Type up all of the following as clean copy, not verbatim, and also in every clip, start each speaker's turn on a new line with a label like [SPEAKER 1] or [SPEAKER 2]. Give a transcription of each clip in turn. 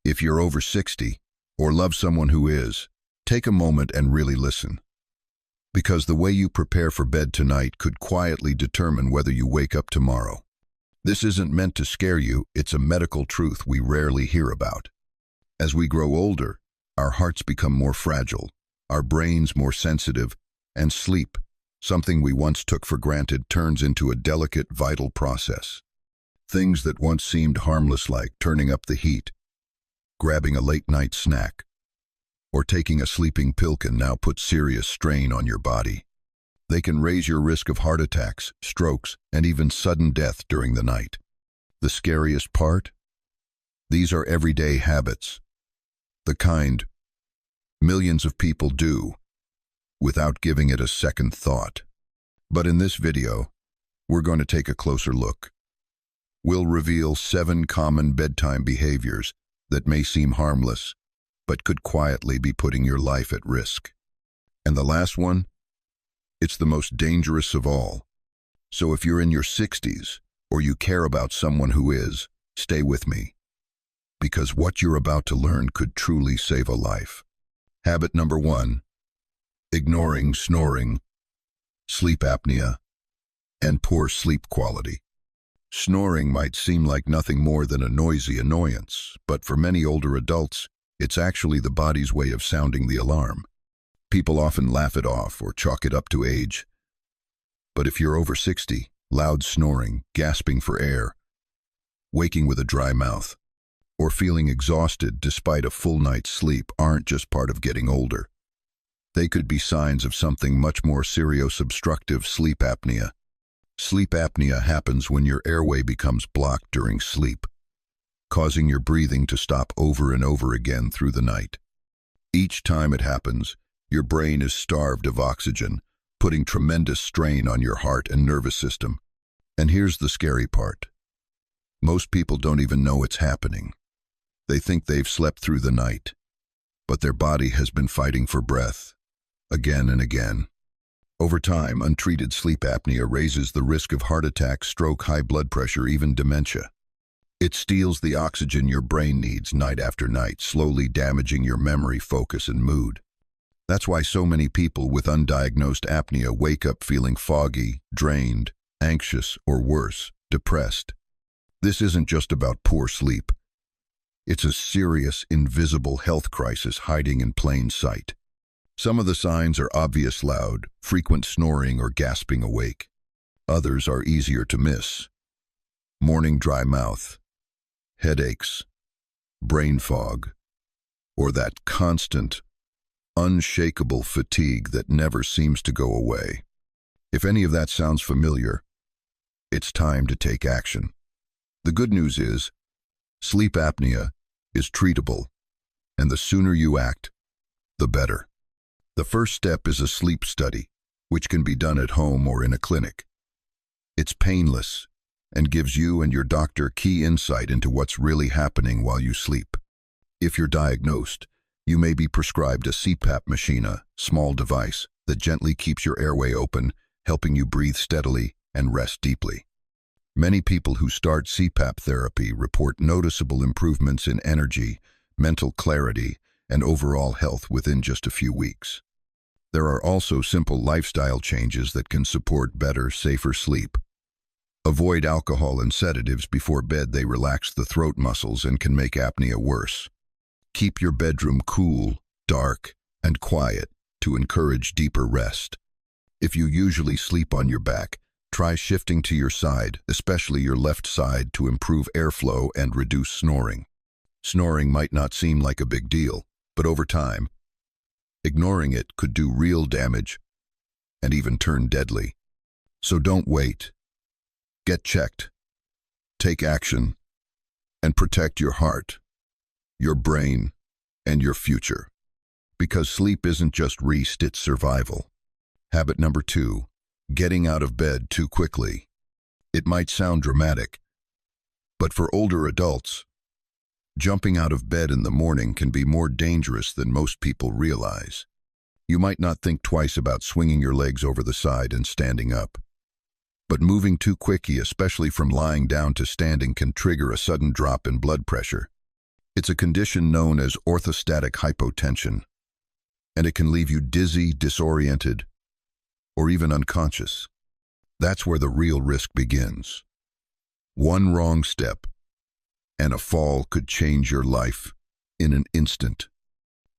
[SPEAKER 1] If you're over 60 or love someone who is, take a moment and really listen. Because the way you prepare for bed tonight could quietly determine whether you wake up tomorrow. This isn't meant to scare you, it's a medical truth we rarely hear about. As we grow older, our hearts become more fragile, our brains more sensitive, and sleep, something we once took for granted, turns into a delicate, vital process. Things that once seemed harmless, like turning up the heat, grabbing a late-night snack, or taking a sleeping pill, can now put serious strain on your body. They can raise your risk of heart attacks, strokes, and even sudden death during the night. The scariest part? These are everyday habits. The kind millions of people do without giving it a second thought. But in this video, we're going to take a closer look. We'll reveal 7 common bedtime behaviors that may seem harmless, but could quietly be putting your life at risk. And the last one? It's the most dangerous of all. So if you're in your 60s, or you care about someone who is, stay with me. Because what you're about to learn could truly save a life. Habit number 1. Ignoring snoring, sleep apnea, and poor sleep quality. Snoring might seem like nothing more than a noisy annoyance, but for many older adults, it's actually the body's way of sounding the alarm. People often laugh it off or chalk it up to age. But if you're over 60, loud snoring, gasping for air, waking with a dry mouth, or feeling exhausted despite a full night's sleep aren't just part of getting older. They could be signs of something much more serious: obstructive sleep apnea. Sleep apnea happens when your airway becomes blocked during sleep, causing your breathing to stop over and over again through the night. Each time it happens, your brain is starved of oxygen, putting tremendous strain on your heart and nervous system. And here's the scary part. Most people don't even know it's happening. They think they've slept through the night, but their body has been fighting for breath, again and again. Over time, untreated sleep apnea raises the risk of heart attack, stroke, high blood pressure, even dementia. It steals the oxygen your brain needs night after night, slowly damaging your memory, focus, and mood. That's why so many people with undiagnosed apnea wake up feeling foggy, drained, anxious, or worse, depressed. This isn't just about poor sleep. It's a serious, invisible health crisis hiding in plain sight. Some of the signs are obvious: loud, frequent snoring or gasping awake. Others are easier to miss. Morning dry mouth, headaches, brain fog, or that constant, unshakable fatigue that never seems to go away. If any of that sounds familiar, it's time to take action. The good news is, sleep apnea is treatable, and the sooner you act, the better. The first step is a sleep study, which can be done at home or in a clinic. It's painless and gives you and your doctor key insight into what's really happening while you sleep. If you're diagnosed, you may be prescribed a CPAP machine, a small device that gently keeps your airway open, helping you breathe steadily and rest deeply. Many people who start CPAP therapy report noticeable improvements in energy, mental clarity, and overall health within just a few weeks. There are also simple lifestyle changes that can support better, safer sleep. Avoid alcohol and sedatives before bed. They relax the throat muscles and can make apnea worse. Keep your bedroom cool, dark, and quiet to encourage deeper rest. If you usually sleep on your back, try shifting to your side, especially your left side, to improve airflow and reduce snoring. Snoring might not seem like a big deal, but over time, ignoring it could do real damage and even turn deadly. So don't wait. Get checked, take action, and protect your heart, your brain, and your future. Because sleep isn't just rest, it's survival. Habit number 2, getting out of bed too quickly. It might sound dramatic, but for older adults, jumping out of bed in the morning can be more dangerous than most people realize. You might not think twice about swinging your legs over the side and standing up. But moving too quickly, especially from lying down to standing, can trigger a sudden drop in blood pressure. It's a condition known as orthostatic hypotension, and it can leave you dizzy, disoriented, or even unconscious. That's where the real risk begins. One wrong step, and a fall could change your life in an instant.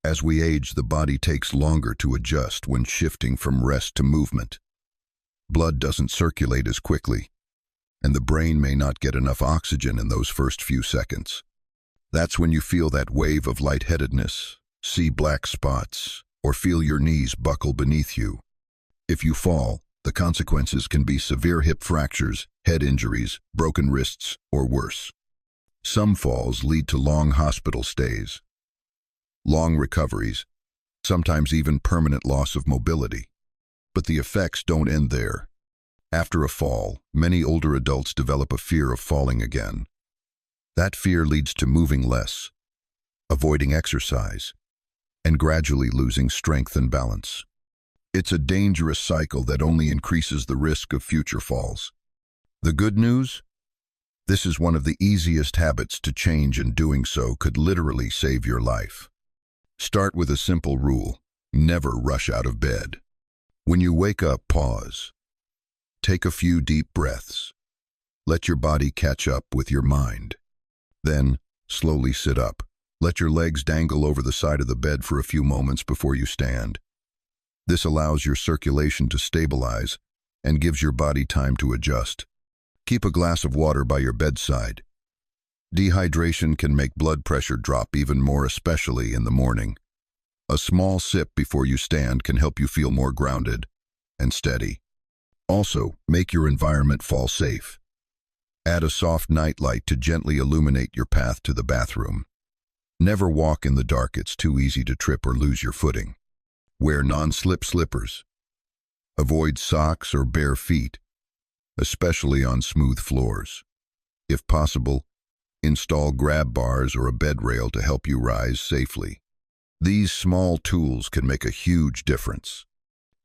[SPEAKER 1] As we age, the body takes longer to adjust when shifting from rest to movement. Blood doesn't circulate as quickly, and the brain may not get enough oxygen in those first few seconds. That's when you feel that wave of lightheadedness, see black spots, or feel your knees buckle beneath you. If you fall, the consequences can be severe hip fractures, head injuries, broken wrists, or worse. Some falls lead to long hospital stays, long recoveries, sometimes even permanent loss of mobility. But the effects don't end there. After a fall, many older adults develop a fear of falling again. That fear leads to moving less, avoiding exercise, and gradually losing strength and balance. It's a dangerous cycle that only increases the risk of future falls. The good news? This is one of the easiest habits to change, and doing so could literally save your life. Start with a simple rule: never rush out of bed. When you wake up, pause. Take a few deep breaths. Let your body catch up with your mind. Then, slowly sit up. Let your legs dangle over the side of the bed for a few moments before you stand. This allows your circulation to stabilize and gives your body time to adjust. Keep a glass of water by your bedside. Dehydration can make blood pressure drop even more, especially in the morning. A small sip before you stand can help you feel more grounded and steady. Also, make your environment fall safe. Add a soft nightlight to gently illuminate your path to the bathroom. Never walk in the dark; it's too easy to trip or lose your footing. Wear non-slip slippers. Avoid socks or bare feet, especially on smooth floors. If possible, install grab bars or a bed rail to help you rise safely. These small tools can make a huge difference.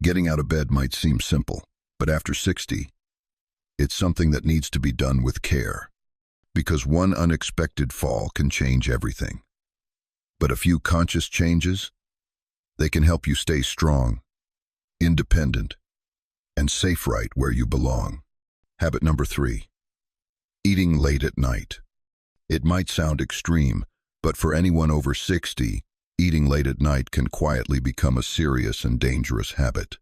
[SPEAKER 1] Getting out of bed might seem simple, but after 60, it's something that needs to be done with care, because one unexpected fall can change everything. But a few conscious changes, they can help you stay strong, independent, and safe right where you belong. Habit number 3, eating late at night. It might sound extreme, but for anyone over 60, eating late at night can quietly become a serious and dangerous habit.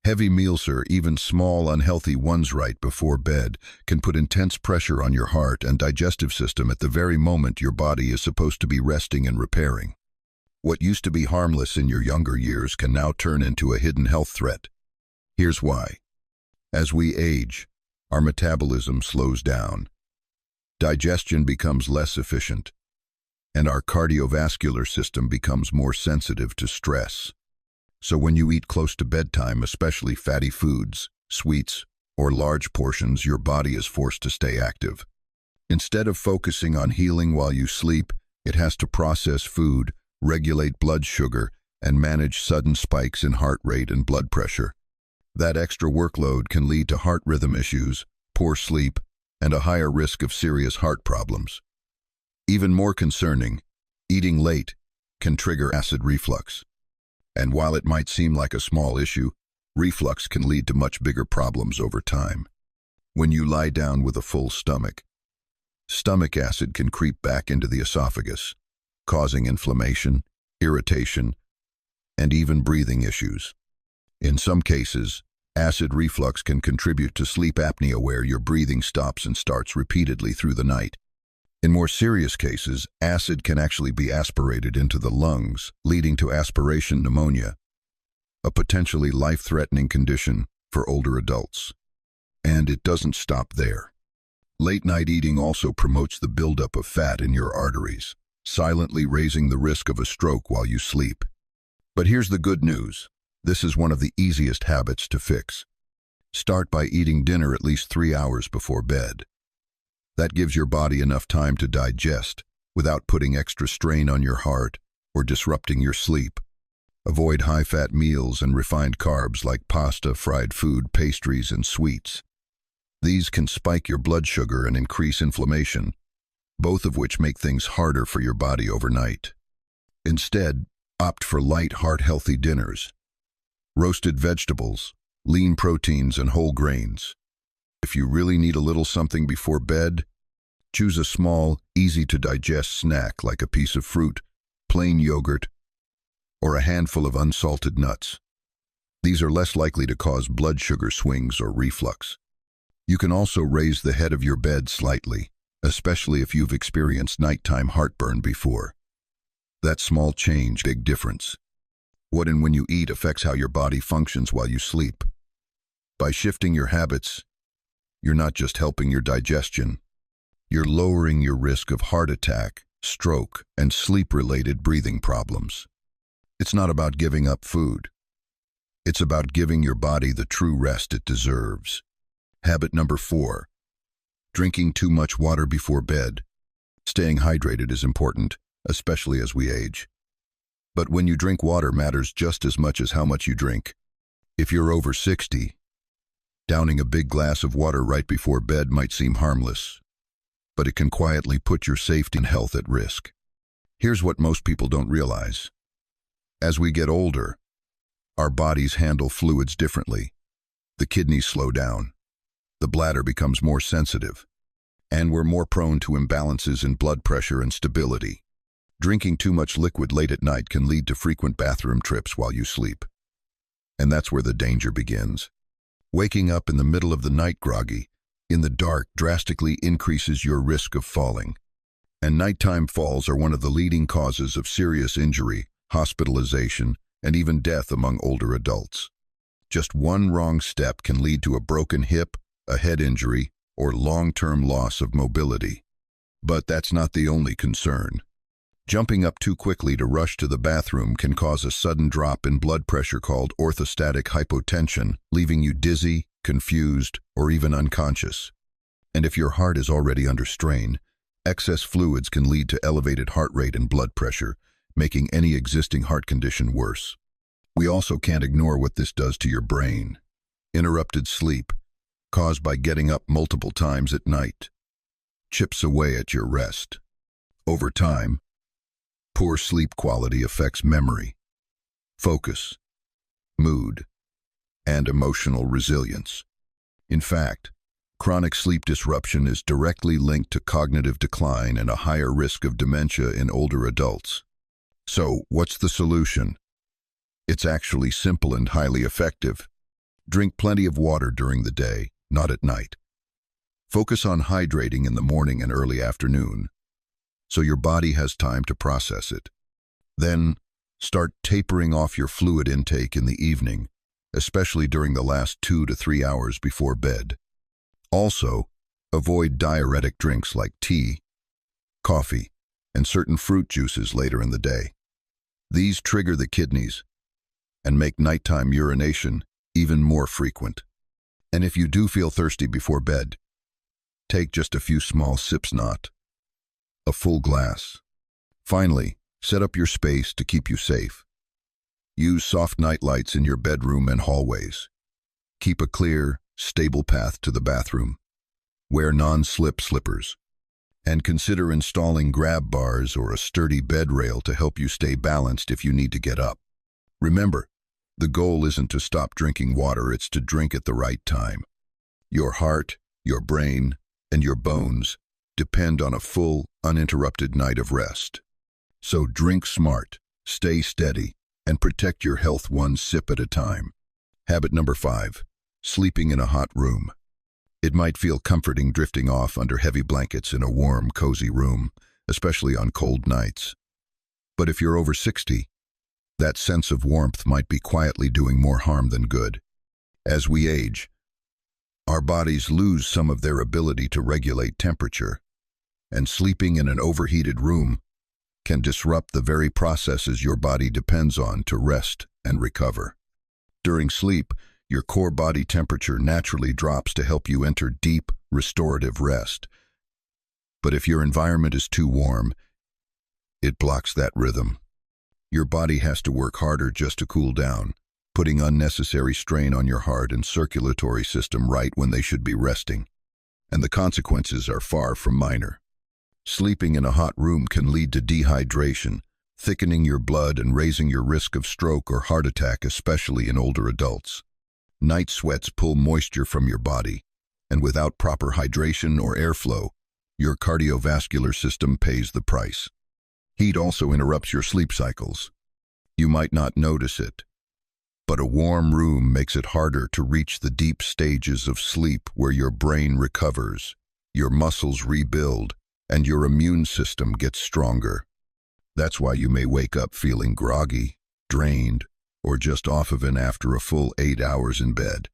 [SPEAKER 1] Heavy meals, or even small unhealthy ones right before bed, can put intense pressure on your heart and digestive system at the very moment your body is supposed to be resting and repairing. What used to be harmless in your younger years can now turn into a hidden health threat. Here's why. As we age, our metabolism slows down. Digestion becomes less efficient, and our cardiovascular system becomes more sensitive to stress. So when you eat close to bedtime, especially fatty foods, sweets, or large portions, your body is forced to stay active. Instead of focusing on healing while you sleep, it has to process food, regulate blood sugar, and manage sudden spikes in heart rate and blood pressure. That extra workload can lead to heart rhythm issues, poor sleep, and a higher risk of serious heart problems. Even more concerning, eating late can trigger acid reflux. And while it might seem like a small issue, reflux can lead to much bigger problems over time. When you lie down with a full stomach, stomach acid can creep back into the esophagus, causing inflammation, irritation, and even breathing issues. In some cases, acid reflux can contribute to sleep apnea, where your breathing stops and starts repeatedly through the night. In more serious cases, acid can actually be aspirated into the lungs, leading to aspiration pneumonia, a potentially life-threatening condition for older adults. And it doesn't stop there. Late-night eating also promotes the buildup of fat in your arteries, silently raising the risk of a stroke while you sleep. But here's the good news. This is one of the easiest habits to fix. Start by eating dinner at least 3 hours before bed. That gives your body enough time to digest without putting extra strain on your heart or disrupting your sleep. Avoid high-fat meals and refined carbs like pasta, fried food, pastries, and sweets. These can spike your blood sugar and increase inflammation, both of which make things harder for your body overnight. Instead, opt for light, heart-healthy dinners, roasted vegetables, lean proteins, and whole grains. If you really need a little something before bed, choose a small, easy-to-digest snack like a piece of fruit, plain yogurt, or a handful of unsalted nuts. These are less likely to cause blood sugar swings or reflux. You can also raise the head of your bed slightly, especially if you've experienced nighttime heartburn before. That small change, big difference. What and when you eat affects how your body functions while you sleep. By shifting your habits, you're not just helping your digestion, you're lowering your risk of heart attack, stroke, and sleep-related breathing problems. It's not about giving up food. It's about giving your body the true rest it deserves. Habit number 4, drinking too much water before bed. Staying hydrated is important, especially as we age. But when you drink water matters just as much as how much you drink. If you're over 60, downing a big glass of water right before bed might seem harmless, but it can quietly put your safety and health at risk. Here's what most people don't realize. As we get older, our bodies handle fluids differently. The kidneys slow down, the bladder becomes more sensitive, and we're more prone to imbalances in blood pressure and stability. Drinking too much liquid late at night can lead to frequent bathroom trips while you sleep. And that's where the danger begins. Waking up in the middle of the night groggy, in the dark, drastically increases your risk of falling. And nighttime falls are one of the leading causes of serious injury, hospitalization, and even death among older adults. Just one wrong step can lead to a broken hip, a head injury, or long-term loss of mobility. But that's not the only concern. Jumping up too quickly to rush to the bathroom can cause a sudden drop in blood pressure called orthostatic hypotension, leaving you dizzy, confused, or even unconscious. And if your heart is already under strain, excess fluids can lead to elevated heart rate and blood pressure, making any existing heart condition worse. We also can't ignore what this does to your brain. Interrupted sleep, caused by getting up multiple times at night, chips away at your rest. Over time, poor sleep quality affects memory, focus, mood, and emotional resilience. In fact, chronic sleep disruption is directly linked to cognitive decline and a higher risk of dementia in older adults. So, what's the solution? It's actually simple and highly effective. Drink plenty of water during the day, not at night. Focus on hydrating in the morning and early afternoon, so your body has time to process it. Then, start tapering off your fluid intake in the evening, especially during the last 2 to 3 hours before bed. Also, avoid diuretic drinks like tea, coffee, and certain fruit juices later in the day. These trigger the kidneys and make nighttime urination even more frequent. And if you do feel thirsty before bed, take just a few small sips, not a full glass. Finally, set up your space to keep you safe. Use soft night lights in your bedroom and hallways. Keep a clear, stable path to the bathroom. Wear non-slip slippers. And consider installing grab bars or a sturdy bed rail to help you stay balanced if you need to get up. Remember, the goal isn't to stop drinking water, it's to drink at the right time. Your heart, your brain, and your bones depend on a full, uninterrupted night of rest. So drink smart, stay steady, and protect your health one sip at a time. Habit number 5, sleeping in a hot room. It might feel comforting drifting off under heavy blankets in a warm, cozy room, especially on cold nights. But if you're over 60, that sense of warmth might be quietly doing more harm than good. As we age, our bodies lose some of their ability to regulate temperature, and sleeping in an overheated room can disrupt the very processes your body depends on to rest and recover. During sleep, your core body temperature naturally drops to help you enter deep, restorative rest. But if your environment is too warm, it blocks that rhythm. Your body has to work harder just to cool down, putting unnecessary strain on your heart and circulatory system right when they should be resting. And the consequences are far from minor. Sleeping in a hot room can lead to dehydration, thickening your blood and raising your risk of stroke or heart attack, especially in older adults. Night sweats pull moisture from your body, and without proper hydration or airflow, your cardiovascular system pays the price. Heat also interrupts your sleep cycles. You might not notice it, but a warm room makes it harder to reach the deep stages of sleep where your brain recovers, your muscles rebuild, and your immune system gets stronger. That's why you may wake up feeling groggy, drained, or just off of it after a full 8 hours in bed.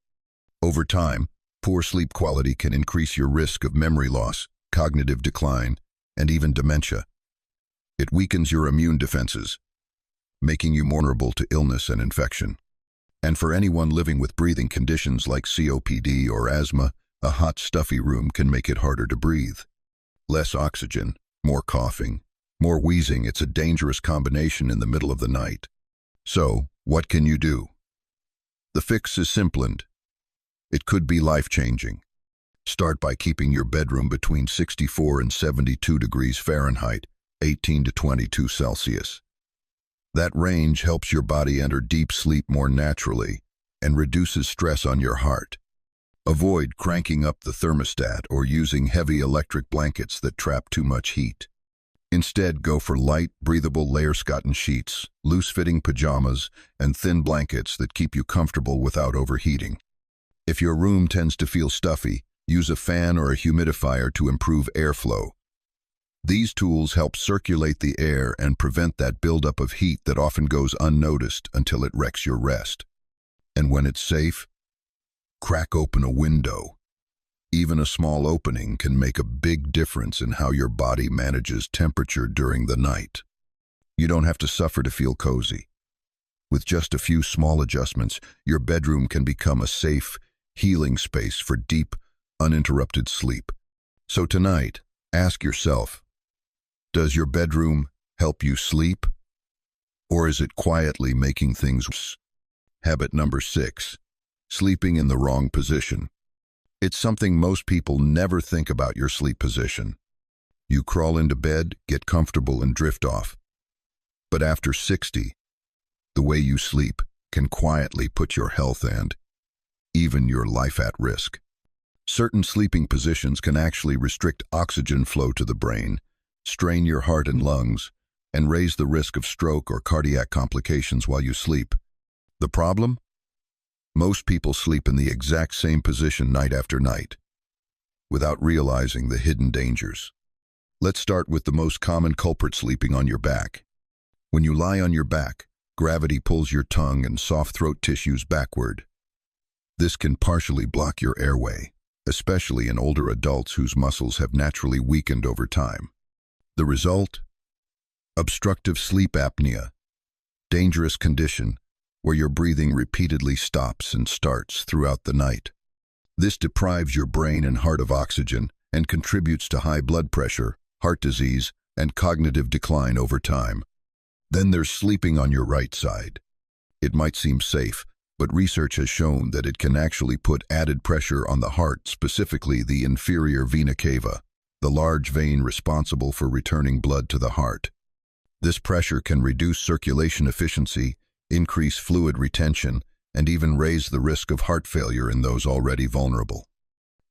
[SPEAKER 1] Over time, poor sleep quality can increase your risk of memory loss, cognitive decline, and even dementia. It weakens your immune defenses, making you vulnerable to illness and infection. And for anyone living with breathing conditions like COPD or asthma, a hot, stuffy room can make it harder to breathe. Less oxygen, more coughing, more wheezing. It's a dangerous combination in the middle of the night. So, what can you do? The fix is simple. It could be life-changing. Start by keeping your bedroom between 64 and 72 degrees Fahrenheit, 18 to 22 Celsius. That range helps your body enter deep sleep more naturally and reduces stress on your heart. Avoid cranking up the thermostat or using heavy electric blankets that trap too much heat. Instead, go for light, breathable layer cotton sheets, loose-fitting pajamas, and thin blankets that keep you comfortable without overheating. If your room tends to feel stuffy, use a fan or a humidifier to improve airflow. These tools help circulate the air and prevent that buildup of heat that often goes unnoticed until it wrecks your rest. And when it's safe, crack open a window. Even a small opening can make a big difference in how your body manages temperature during the night. You don't have to suffer to feel cozy. With just a few small adjustments, your bedroom can become a safe, healing space for deep, uninterrupted sleep. So tonight, ask yourself, does your bedroom help you sleep? Or is it quietly making things worse? Habit number 6, sleeping in the wrong position. It's something most people never think about: your sleep position. You crawl into bed, get comfortable, and drift off. But after 60, the way you sleep can quietly put your health and even your life at risk. Certain sleeping positions can actually restrict oxygen flow to the brain, strain your heart and lungs, and raise the risk of stroke or cardiac complications while you sleep. The problem? Most people sleep in the exact same position night after night, without realizing the hidden dangers. Let's start with the most common culprit: sleeping on your back. When you lie on your back, gravity pulls your tongue and soft throat tissues backward. This can partially block your airway, especially in older adults whose muscles have naturally weakened over time. The result? Obstructive sleep apnea, dangerous condition where your breathing repeatedly stops and starts throughout the night. This deprives your brain and heart of oxygen and contributes to high blood pressure, heart disease, and cognitive decline over time. Then there's sleeping on your right side. It might seem safe, but research has shown that it can actually put added pressure on the heart, specifically the inferior vena cava, the large vein responsible for returning blood to the heart. This pressure can reduce circulation efficiency, increase fluid retention, and even raise the risk of heart failure in those already vulnerable.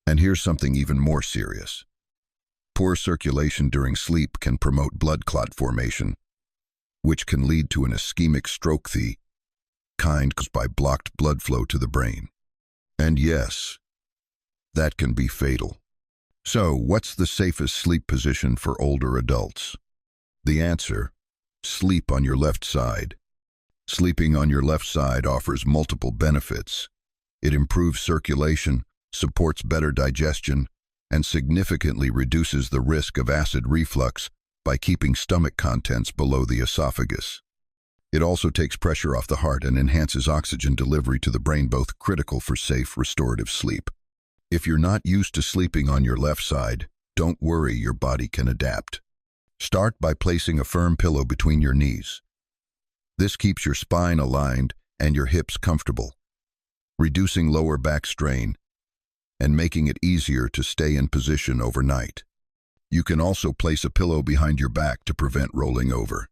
[SPEAKER 1] And here's something even more serious. Poor circulation during sleep can promote blood clot formation, which can lead to an ischemic stroke, the kind caused by blocked blood flow to the brain. And yes, that can be fatal. So, what's the safest sleep position for older adults? The answer: sleep on your left side. Sleeping on your left side offers multiple benefits. It improves circulation, supports better digestion, and significantly reduces the risk of acid reflux by keeping stomach contents below the esophagus. It also takes pressure off the heart and enhances oxygen delivery to the brain, both critical for safe, restorative sleep. If you're not used to sleeping on your left side, don't worry, your body can adapt. Start by placing a firm pillow between your knees. This keeps your spine aligned and your hips comfortable, reducing lower back strain and making it easier to stay in position overnight. You can also place a pillow behind your back to prevent rolling over.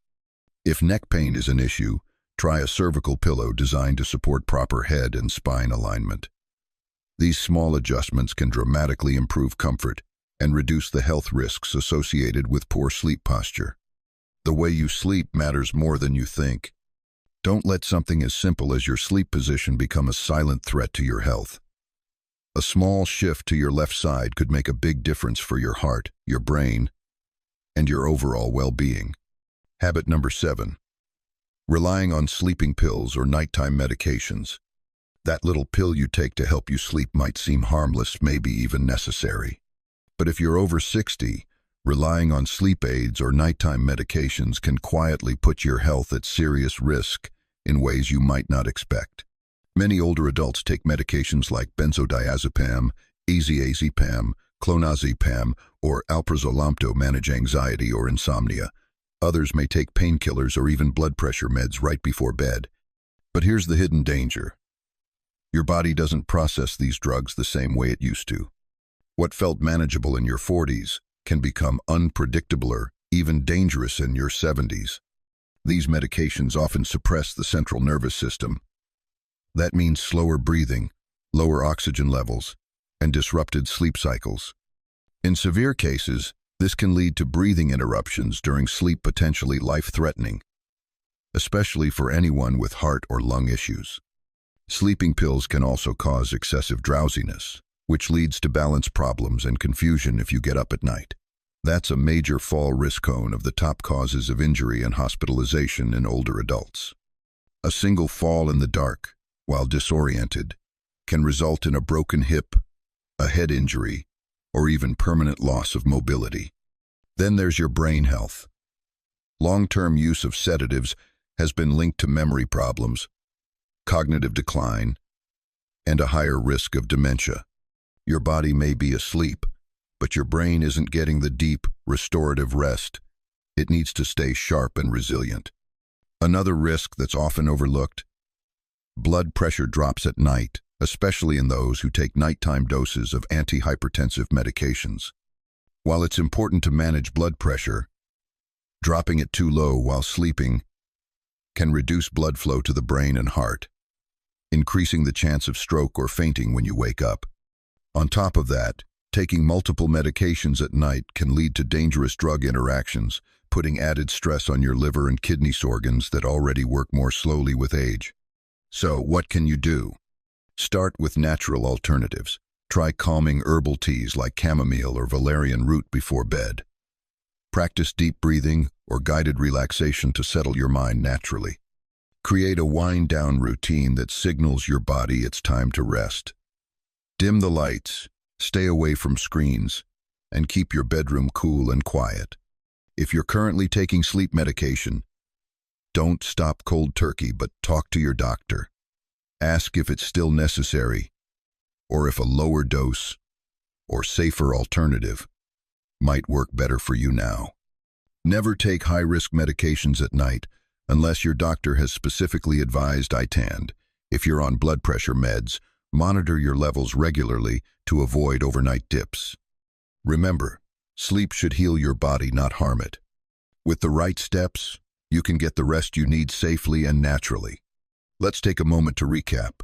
[SPEAKER 1] If neck pain is an issue, try a cervical pillow designed to support proper head and spine alignment. These small adjustments can dramatically improve comfort and reduce the health risks associated with poor sleep posture. The way you sleep matters more than you think. Don't let something as simple as your sleep position become a silent threat to your health. A small shift to your left side could make a big difference for your heart, your brain, and your overall well-being. Habit number 7. Relying on sleeping pills or nighttime medications. That little pill you take to help you sleep might seem harmless, maybe even necessary. But if you're over 60, relying on sleep aids or nighttime medications can quietly put your health at serious risk in ways you might not expect. Many older adults take medications like benzodiazepam, easyazepam, clonazepam, or alprazolam to manage anxiety or insomnia. Others may take painkillers or even blood pressure meds right before bed. But here's the hidden danger. Your body doesn't process these drugs the same way it used to. What felt manageable in your 40s can become unpredictable or even dangerous in your 70s. These medications often suppress the central nervous system. That means slower breathing, lower oxygen levels, and disrupted sleep cycles. In severe cases, this can lead to breathing interruptions during sleep, potentially life-threatening, especially for anyone with heart or lung issues. Sleeping pills can also cause excessive drowsiness, which leads to balance problems and confusion if you get up at night. That's a major fall risk cone of the top causes of injury and hospitalization in older adults. A single fall in the dark, while disoriented, can result in a broken hip, a head injury, or even permanent loss of mobility. Then there's your brain health. Long-term use of sedatives has been linked to memory problems, cognitive decline, and a higher risk of dementia. Your body may be asleep, but your brain isn't getting the deep, restorative rest. It needs to stay sharp and resilient. Another risk that's often overlooked: blood pressure drops at night, especially in those who take nighttime doses of antihypertensive medications. While it's important to manage blood pressure, dropping it too low while sleeping can reduce blood flow to the brain and heart, increasing the chance of stroke or fainting when you wake up. On top of that, taking multiple medications at night can lead to dangerous drug interactions, putting added stress on your liver and kidney organs that already work more slowly with age. So, what can you do? Start with natural alternatives. Try calming herbal teas like chamomile or valerian root before bed. Practice deep breathing or guided relaxation to settle your mind naturally. Create a wind-down routine that signals your body it's time to rest. Dim the lights, stay away from screens, and keep your bedroom cool and quiet. If you're currently taking sleep medication, don't stop cold turkey, but talk to your doctor. Ask if it's still necessary, or if a lower dose or safer alternative might work better for you now. Never take high-risk medications at night unless your doctor has specifically advised it. If you're on blood pressure meds, monitor your levels regularly to avoid overnight dips. Remember, sleep should heal your body, not harm it. With the right steps, you can get the rest you need safely and naturally. Let's take a moment to recap.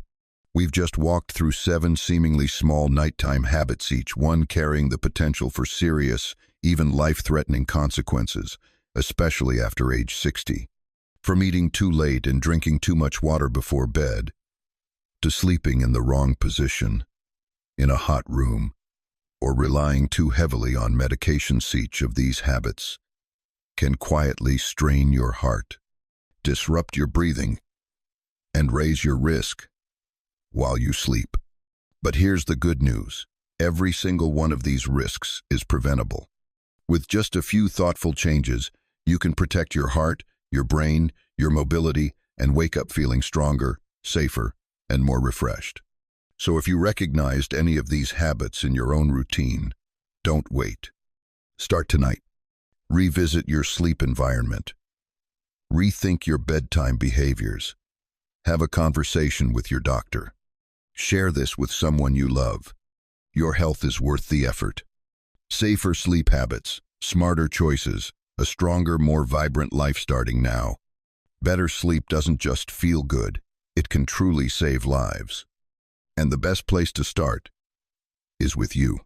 [SPEAKER 1] We've just walked through 7 seemingly small nighttime habits, each one carrying the potential for serious, even life-threatening consequences, especially after age 60. From eating too late and drinking too much water before bed, to sleeping in the wrong position, in a hot room, or relying too heavily on medications. Each of these habits can quietly strain your heart, disrupt your breathing, and raise your risk while you sleep. But here's the good news. Every single one of these risks is preventable. With just a few thoughtful changes, you can protect your heart, your brain, your mobility, and wake up feeling stronger, safer, and more refreshed. So if you recognized any of these habits in your own routine, don't wait. Start tonight. Revisit your sleep environment. Rethink your bedtime behaviors. Have a conversation with your doctor. Share this with someone you love. Your health is worth the effort. Safer sleep habits. Smarter choices, a stronger, more vibrant life starting now. Better sleep doesn't just feel good, it can truly save lives. And the best place to start is with you.